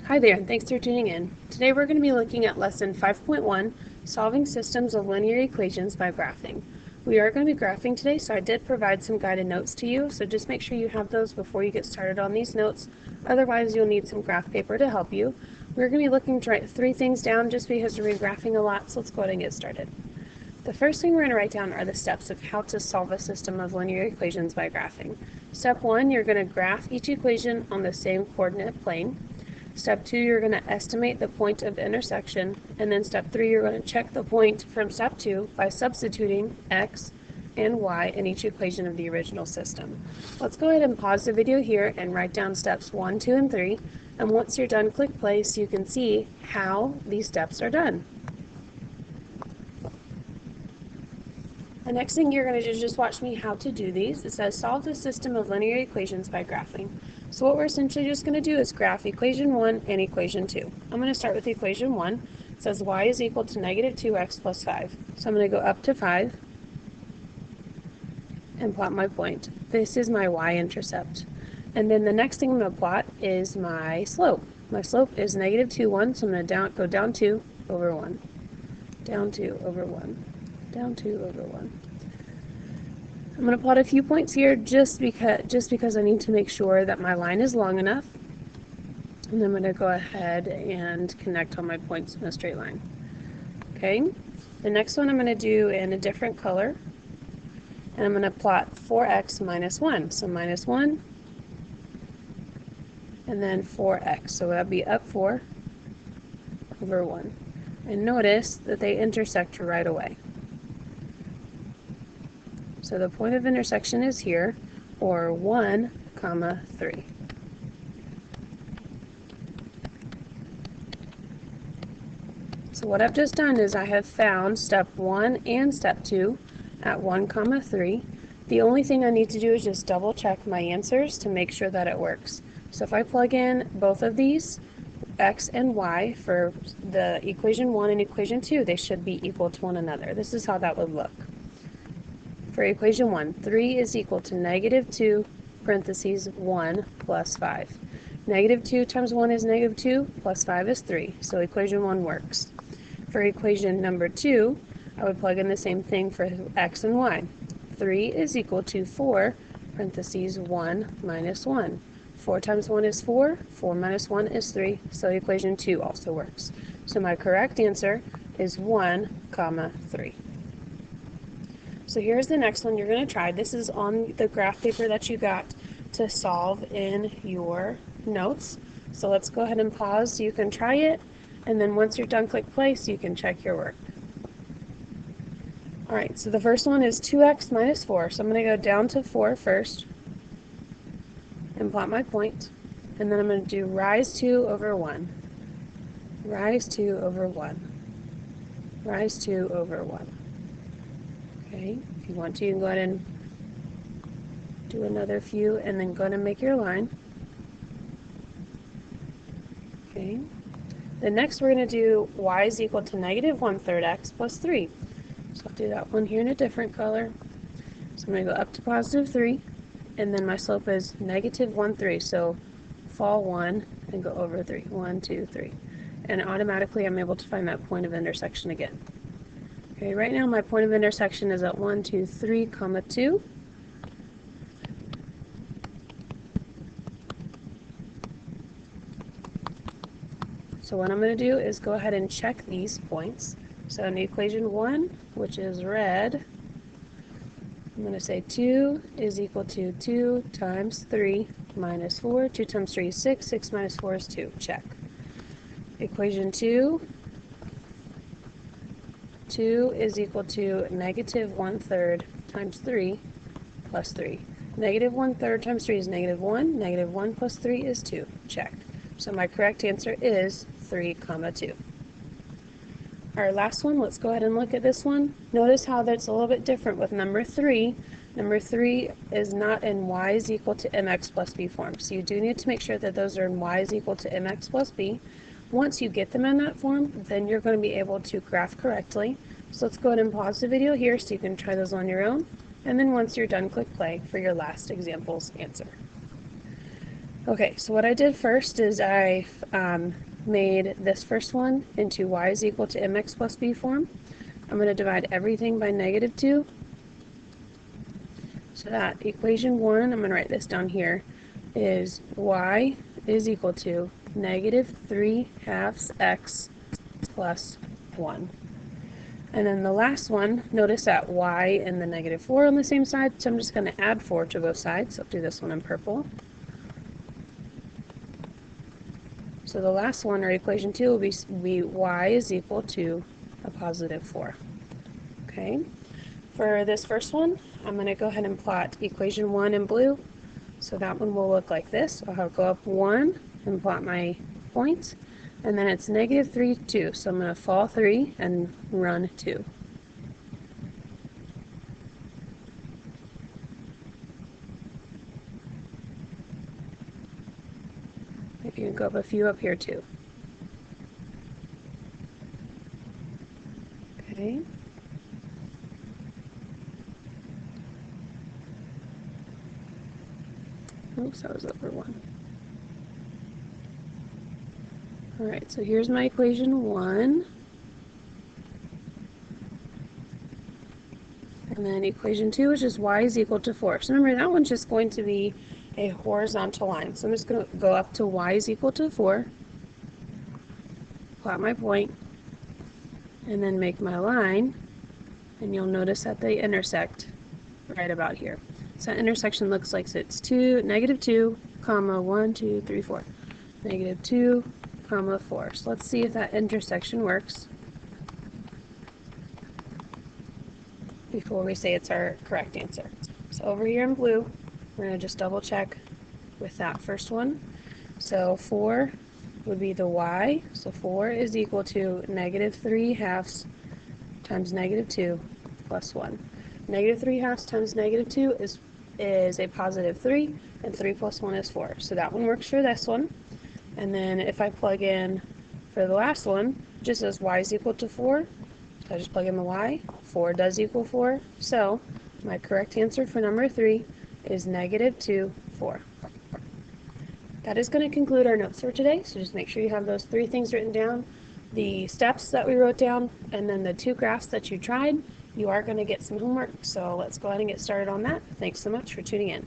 Hi there, and thanks for tuning in. Today we're going to be looking at Lesson 5.1, Solving Systems of Linear Equations by Graphing. We are going to be graphing today, so I did provide some guided notes to you, so just make sure you have those before you get started on these notes. Otherwise, you'll need some graph paper to help you. We're going to be looking to write 3 things down just because we're graphing a lot, so let's go ahead and get started. The first thing we're going to write down are the steps of how to solve a system of linear equations by graphing. Step 1, you're going to graph each equation on the same coordinate plane. Step 2, you're going to estimate the point of intersection, and then step 3, you're going to check the point from step 2 by substituting x and y in each equation of the original system. Let's go ahead and pause the video here and write down steps 1, 2, and 3, and once you're done, click play so you can see how these steps are done. The next thing you're going to do is just watch me how to do these. It says solve the system of linear equations by graphing. So what we're essentially just going to do is graph equation 1 and equation 2. I'm going to start with equation 1. It says y is equal to negative 2x plus 5. So I'm going to go up to 5 and plot my point. This is my y-intercept. And then the next thing I'm going to plot is my slope. My slope is negative 2, 1, so I'm going to go down 2 over 1. Down 2 over 1. Down 2 over 1. I'm going to plot a few points here just because I need to make sure that my line is long enough. And then I'm going to go ahead and connect all my points in a straight line. Okay, the next one I'm going to do in a different color. And I'm going to plot 4x minus 1. So minus 1 and then 4x. So that'll be up 4 over 1. And notice that they intersect right away. So the point of intersection is here, or 1, 3. So what I've just done is I have found step 1 and step 2 at 1, 3. The only thing I need to do is just double check my answers to make sure that it works. So if I plug in both of these, x and y, for the equation 1 and equation 2, they should be equal to one another. This is how that would look. For equation 1, 3 is equal to negative 2 parentheses 1 plus 5. Negative 2 times 1 is negative 2 plus 5 is 3. So equation 1 works. For equation number 2, I would plug in the same thing for x and y. 3 is equal to 4 parentheses 1 minus 1. 4 times 1 is 4. 4 minus 1 is 3. So equation 2 also works. So my correct answer is 1, 3. So here's the next one you're going to try. This is on the graph paper that you got to solve in your notes. So let's go ahead and pause so you can try it, and then once you're done, click play so you can check your work. Alright, so the first one is 2x minus 4. So I'm going to go down to 4 first and plot my point, and then I'm going to do rise 2 over 1. Rise 2 over 1. Rise 2 over 1. Okay, if you want to, you can go ahead and do another few and then go ahead and make your line. Okay, the next we're going to do y is equal to negative 1/3 x plus 3. So I'll do that one here in a different color. So I'm going to go up to positive 3, and then my slope is negative 1/3. So fall 1 and go over 3. 1, 2, 3. And automatically I'm able to find that point of intersection again. Okay, right now my point of intersection is at 1, 2, 3, 2. So what I'm going to do is go ahead and check these points. So in equation 1, which is red, I'm going to say 2 is equal to 2 times 3 minus 4. 2 times 3 is 6. 6 minus 4 is 2. Check. Equation 2. 2 is equal to negative 1/3 times 3 plus 3. Negative 1/3 times 3 is negative 1. Negative 1 plus 3 is 2. Check. So my correct answer is 3, 2. Our last one, let's go ahead and look at this one. Notice how that's a little bit different with number 3. Number 3 is not in y is equal to mx plus b form. So you do need to make sure that those are in y is equal to mx plus b. Once you get them in that form, then you're going to be able to graph correctly. So let's go ahead and pause the video here so you can try those on your own. And then once you're done, click play for your last example's answer. Okay, so what I did first is I made this first one into y is equal to mx plus b form. I'm going to divide everything by -2. So that equation 1, I'm going to write this down here, is y is equal to -3/2 x plus 1. And then the last one, notice that y and the -4 on the same side, so I'm just going to add 4 to both sides. So I'll do this one in purple. So the last one, or equation 2, will be y is equal to a +4. Okay. For this first one, I'm going to go ahead and plot equation 1 in blue. So that one will look like this. I'll go up 1 and plot my points. And then it's -3, 2. So I'm going to fall 3 and run 2. You can go up a few up here too. Okay. Oops, I was over 1. Alright, so here's my equation 1. And then equation 2 is just y is equal to 4. So remember, that one's just going to be a horizontal line. So I'm just going to go up to y is equal to 4, plot my point, and then make my line. And you'll notice that they intersect right about here. So that intersection looks like it's -2, comma, 1, 2, 3, 4. -2, comma, 4. So let's see if that intersection works before we say it's our correct answer. So over here in blue, we're going to just double check with that first one. So 4 would be the y. So 4 is equal to -3/2 times -2 plus 1. -3/2 times -2 is a +3, and 3 plus 1 is 4. So that one works for this one. And then if I plug in for the last one, just as y is equal to 4, so I just plug in the y. 4 does equal 4. So my correct answer for number 3 is -2, 4. That is going to conclude our notes for today. So just make sure you have those 3 things written down, the steps that we wrote down, and then the 2 graphs that you tried. You are going to get some homework, so let's go ahead and get started on that. Thanks so much for tuning in.